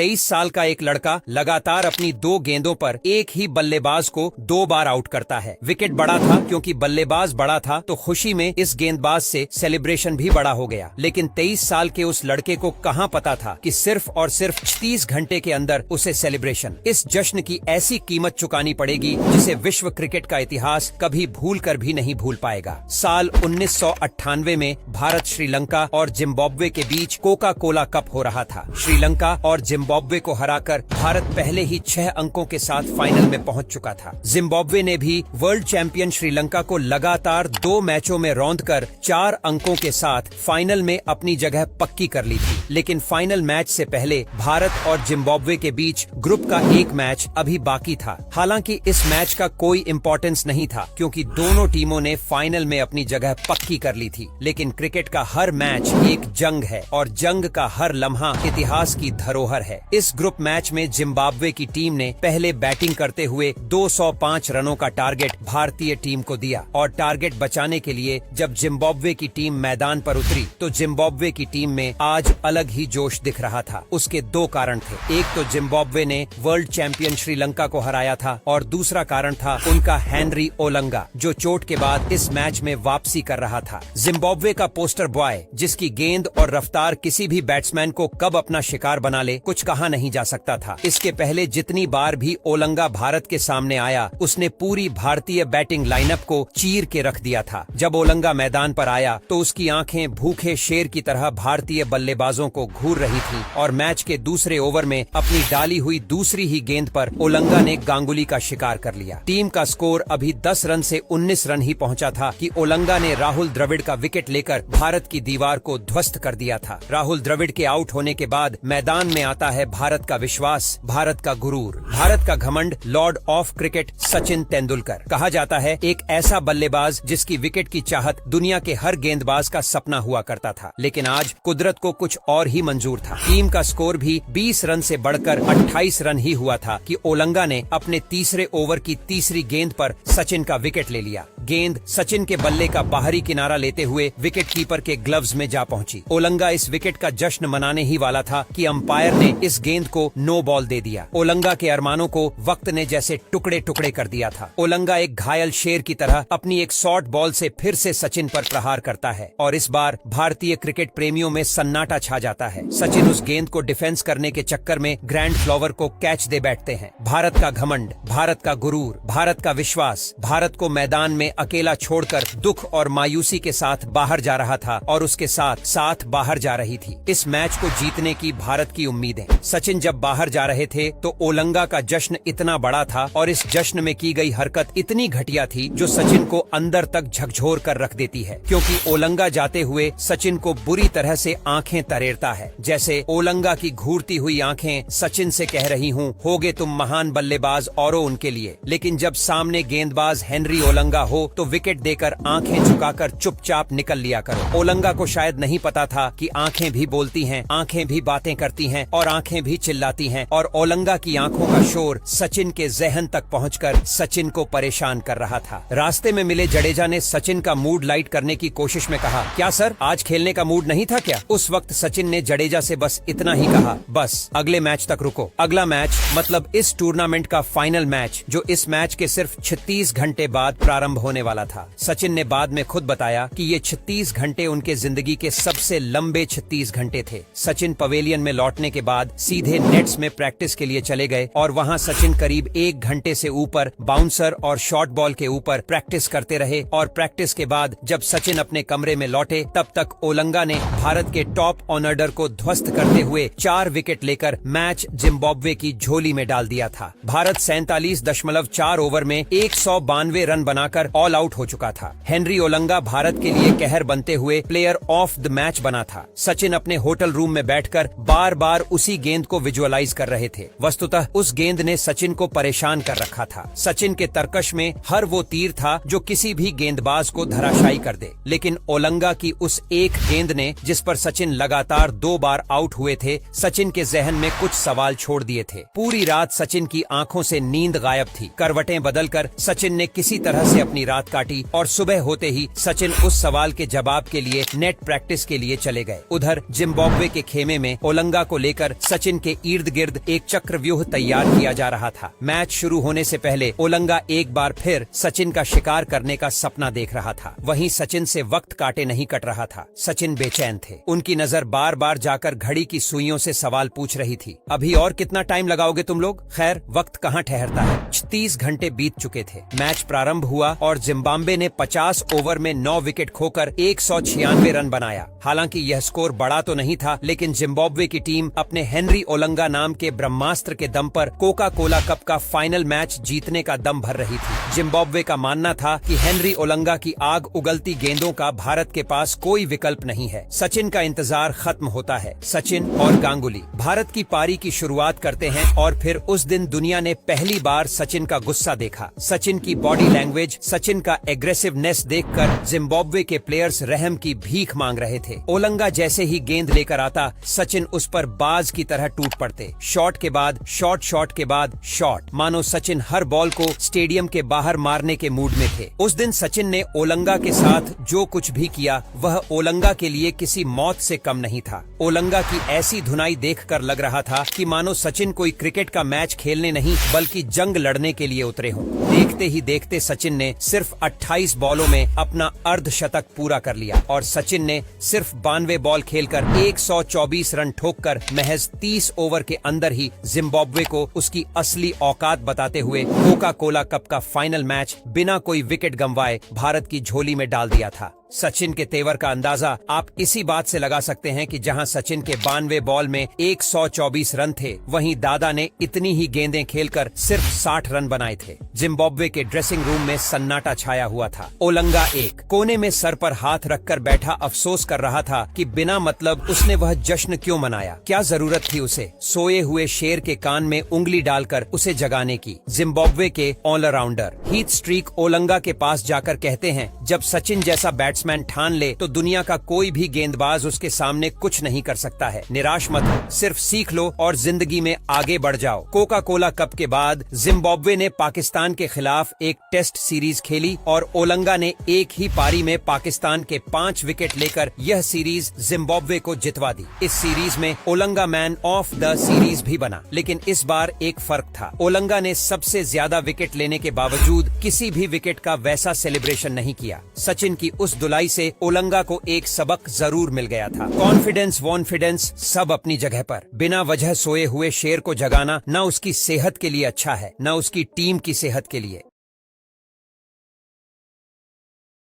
23 साल का एक लड़का लगातार अपनी 2 गेंदों पर एक ही बल्लेबाज को 2 बार आउट करता है। विकेट बड़ा था क्योंकि बल्लेबाज बड़ा था, तो खुशी में इस गेंदबाज से सेलिब्रेशन भी बड़ा हो गया। लेकिन 23 साल के उस लड़के को कहां पता था कि सिर्फ और सिर्फ 30 घंटे के अंदर उसे सेलिब्रेशन, इस जश्न की ऐसी कीमत चुकानी पड़ेगी जिसे विश्व क्रिकेट का इतिहास कभी भूल कर भी नहीं भूल पाएगा। साल 1998 में भारत, श्रीलंका और जिम्बाब्वे के बीच कोका कोला कप हो रहा था। श्रीलंका और जिम्बाब्वे को हराकर भारत पहले ही 6 अंकों के साथ फाइनल में पहुंच चुका था। जिम्बाब्वे ने भी वर्ल्ड चैंपियन श्रीलंका को लगातार 2 मैचों में रौंदकर 4 अंकों के साथ फाइनल में अपनी जगह पक्की कर ली थी। लेकिन फाइनल मैच से पहले भारत और जिम्बाब्वे के बीच ग्रुप का एक मैच अभी बाकी था। हालांकि इस मैच का कोई इम्पोर्टेंस नहीं था क्योंकि दोनों टीमों ने फाइनल में अपनी जगह पक्की कर ली थी। लेकिन क्रिकेट का हर मैच एक जंग है और जंग का हर लम्हा इतिहास की धरोहर है। इस ग्रुप मैच में जिम्बाब्वे की टीम ने पहले बैटिंग करते हुए 205 रनों का टारगेट भारतीय टीम को दिया और टारगेट बचाने के लिए जब जिम्बाब्वे की टीम मैदान पर उतरी तो जिम्बाब्वे की टीम में आज अलग ही जोश दिख रहा था। उसके 2 कारण थे। एक तो जिम्बाब्वे ने वर्ल्ड चैंपियन श्रीलंका को हराया था और दूसरा कारण था उनका हेनरी ओलंगा, जो चोट के बाद इस मैच में वापसी कर रहा था। जिम्बाब्वे का पोस्टर बॉय, जिसकी गेंद और रफ्तार किसी भी बैट्समैन को कब अपना शिकार बना ले कुछ कहा नहीं जा सकता था। इसके पहले जितनी बार भी ओलंगा भारत के सामने आया उसने पूरी भारतीय बैटिंग लाइनअप को चीर के रख दिया था। जब ओलंगा मैदान पर आया तो उसकी आंखें भूखे शेर की तरह भारतीय बल्लेबाजों को घूर रही थी और मैच के दूसरे ओवर में अपनी डाली हुई दूसरी ही गेंद पर ओलंगा ने गांगुली का शिकार कर लिया। टीम का स्कोर अभी 10 रन से 19 रन ही पहुंचा था कि ओलंगा ने राहुल द्रविड़ का विकेट लेकर भारत की दीवार को ध्वस्त कर दिया था। राहुल द्रविड़ के आउट होने के बाद मैदान में आता है भारत का विश्वास, भारत का गुरूर, भारत का घमंड, Lord of cricket Sachin Tendulkar. कहा जाता है एक ऐसा बल्लेबाज जिसकी विकेट की चाहत दुनिया के हर गेंदबाज का सपना हुआ करता था। लेकिन आज कुदरत को कुछ और ही मंजूर था। टीम का स्कोर भी 20 रन से बढ़कर 28 रन ही हुआ था कि ओलंगा ने अपने तीसरे ओवर की तीसरी गेंद पर सचिन का विकेट ले लिया। गेंद सचिन के बल्ले का बाहरी किनारा लेते हुए विकेट कीपर के ग्लव्स में जा पहुंची। ओलंगा इस विकेट का जश्न मनाने ही वाला था कि अंपायर ने इस गेंद को नो बॉल दे दिया। ओलंगा के अरमानों को वक्त ने जैसे टुकड़े टुकड़े कर दिया था। ओलंगा एक घायल शेर की तरह अपनी एक शॉर्ट बॉल से फिर से सचिन पर प्रहार करता है और इस बार भारतीय क्रिकेट प्रेमियों में सन्नाटा छा जाता है। सचिन उस गेंद को डिफेंस करने के चक्कर में ग्रैंड फ्लावर को कैच दे बैठते हैं। भारत का घमंड, भारत का गुरूर, भारत का विश्वास भारत को मैदान में अकेला छोड़कर दुख और मायूसी के साथ बाहर जा रहा था और उसके साथ साथ बाहर जा रही थी इस मैच को जीतने की भारत की उम्मीदें। सचिन जब बाहर जा रहे थे तो ओलंगा का जश्न इतना बड़ा था और इस जश्न में की गई हरकत इतनी घटिया थी जो सचिन को अंदर तक झकझोर कर रख देती है, क्योंकि ओलंगा जाते हुए सचिन को बुरी तरह से आंखें तरेरता है। जैसे ओलंगा की घूरती हुई आंखें सचिन से कह रही हूँ, होगे तुम महान बल्लेबाज औरों उनके लिए, लेकिन जब सामने गेंदबाज हेनरी ओलंगा हो तो विकेट देकर आंखें झुकाकर चुपचाप निकल लिया करो। ओलंगा को शायद नहीं पता था कि आंखें भी बोलती हैं, आंखें भी बातें करती हैं और आंखें भी चिल्लाती हैं और ओलंगा की आंखों का शोर सचिन के ज़हन तक पहुंचकर सचिन को परेशान कर रहा था। रास्ते में मिले जडेजा ने सचिन का मूड लाइट करने की कोशिश में कहा, क्या सर आज खेलने का मूड नहीं था क्या? उस वक्त सचिन ने जडेजा से बस इतना ही कहा, बस अगले मैच तक रुको। अगला मैच मतलब इस टूर्नामेंट का फाइनल मैच जो इस मैच के सिर्फ 36 घंटे बाद प्रारंभ होने वाला था। सचिन ने बाद में खुद बताया कि ये 36 घंटे उनके जिंदगी के सबसे लंबे 36 घंटे थे। सचिन पवेलियन में लौटने के बाद सीधे नेट्स में प्रैक्टिस के लिए चले गए और वहां सचिन करीब 1 घंटे से ऊपर बाउंसर और शॉर्ट बॉल के ऊपर प्रैक्टिस करते रहे और प्रैक्टिस के बाद जब सचिन अपने कमरे में लौटे तब तक ओलंगा ने भारत के टॉप ऑर्डर को ध्वस्त करते हुए 4 विकेट लेकर मैच जिम्बाब्वे की झोली में डाल दिया था। भारत 47.4 ओवर में 192 रन बनाकर ऑल आउट हो चुका था। हेनरी ओलंगा भारत के लिए कहर बनते हुए प्लेयर ऑफ द मैच बना था। सचिन अपने होटल रूम में बैठकर बार बार उसी गेंद को विजुअलाइज कर रहे थे। वस्तुतः उस गेंद ने सचिन को परेशान कर रखा था। सचिन के तरकश में हर वो तीर था जो किसी भी गेंदबाज को धराशायी कर दे, लेकिन ओलंगा की उस एक गेंद ने जिस पर सचिन लगातार 2 बार आउट हुए थे, सचिन के जहन में कुछ सवाल छोड़ दिए थे। पूरी रात सचिन की आंखों से नींद गायब थी। करवटें बदलकर सचिन ने किसी तरह से अपनी रात काटी और सुबह होते ही सचिन उस सवाल के जवाब के लिए नेट प्रैक्टिस के लिए चले गए। उधर जिम्बाब्वे के खेमे में ओलंगा को लेकर सचिन के इर्द गिर्द एक चक्रव्यूह तैयार किया जा रहा था। मैच शुरू होने से पहले ओलंगा एक बार फिर सचिन का शिकार करने का सपना देख रहा था। वहीं सचिन से वक्त काटे नहीं कट रहा था। सचिन बेचैन थे। उनकी नजर बार बार जाकर घड़ी की सुइयों से सवाल पूछ रही थी, अभी और कितना टाइम लगाओगे तुम लोग? खैर, वक्त कहाँ ठहरता है। 30 घंटे बीत चुके थे। मैच प्रारंभ हुआ और जिम्बाब्वे ने 50 ओवर में 9 विकेट खोकर 196 रन बनाया। हालांकि यह स्कोर बड़ा तो नहीं था, लेकिन जिम्बाब्वे की टीम अपने हेनरी ओलंगा नाम के ब्रह्मास्त्र के दम पर कोका कोला कप का फाइनल मैच जीतने का दम भर रही थी। जिम्बाब्वे का मानना था कि हेनरी ओलंगा की आग उगलती गेंदों का भारत के पास कोई विकल्प नहीं है। सचिन का इंतजार खत्म होता है। सचिन और गांगुली भारत की पारी की शुरुआत करते हैं और फिर उस दिन दुनिया ने पहली बार सचिन का गुस्सा देखा। सचिन की बॉडी लैंग्वेज, सचिन का एग्रेसिवनेस देखकर जिम्बाब्वे के प्लेयर्स रहम की भीख मांग रहे थे। ओलंगा जैसे ही गेंद लेकर आता, सचिन उस पर बाज की तरह टूट पड़ते। शॉट के बाद शॉट, शॉट के बाद शॉट, मानो सचिन हर बॉल को स्टेडियम के बाहर मारने के मूड में थे। उस दिन सचिन ने ओलंगा के साथ जो कुछ भी किया वह ओलंगा के लिए किसी मौत से कम नहीं था। ओलंगा की ऐसी धुनाई देखकर लग रहा था कि मानो सचिन कोई क्रिकेट का मैच खेलने नहीं बल्कि जंग लड़ने के लिए उतरे हों। देखते ही देखते सचिन ने सिर्फ 28 बॉलों में अपना अर्धशतक पूरा कर लिया और सचिन ने सिर्फ 92 बॉल खेलकर 124 रन ठोककर महज 30 ओवर के अंदर ही जिम्बाब्वे को उसकी असली औकात बताते हुए कोका कोला कप का फाइनल मैच बिना कोई विकेट गंवाए भारत की झोली में डाल दिया था। सचिन के तेवर का अंदाजा आप इसी बात से लगा सकते हैं कि जहां सचिन के 92 बॉल में 124 रन थे, वहीं दादा ने इतनी ही गेंदें खेलकर सिर्फ 60 रन बनाए थे। जिम्बाब्वे के ड्रेसिंग रूम में सन्नाटा छाया हुआ था। ओलंगा एक कोने में सर पर हाथ रखकर बैठा अफसोस कर रहा था कि बिना मतलब उसने वह जश्न क्यों मनाया। क्या जरूरत थी उसे सोए हुए शेर के कान में उंगली डालकर उसे जगाने की। जिम्बाब्वे के ऑलराउंडर हीथ स्ट्रीक ओलंगा के पास जाकर कहते हैं, जब सचिन जैसा बैट्समैन ठान ले तो दुनिया का कोई भी गेंदबाज उसके सामने कुछ नहीं कर सकता है। निराश मत हो, सिर्फ सीख लो और जिंदगी में आगे बढ़ जाओ। कोका कोला कप के बाद जिम्बाब्वे ने पाकिस्तान के खिलाफ एक टेस्ट सीरीज खेली और ओलंगा ने एक ही पारी में पाकिस्तान के 5 विकेट लेकर यह सीरीज जिम्बाब्वे को जितवा दी। इस सीरीज में Olonga man of the series भी बना, लेकिन इस बार एक फर्क था। ओलंगा ने सबसे ज्यादा विकेट लेने के बावजूद किसी भी विकेट का वैसा सेलिब्रेशन नहीं किया। सचिन की उस धुलाई से ओलंगा को एक सबक जरूर मिल गया था। कॉन्फिडेंस वॉन्फिडेंस सब अपनी जगह पर। बिना वजह सोए हुए शेर को जगाना न उसकी सेहत के लिए अच्छा है, न उसकी टीम की सेहत के लिए।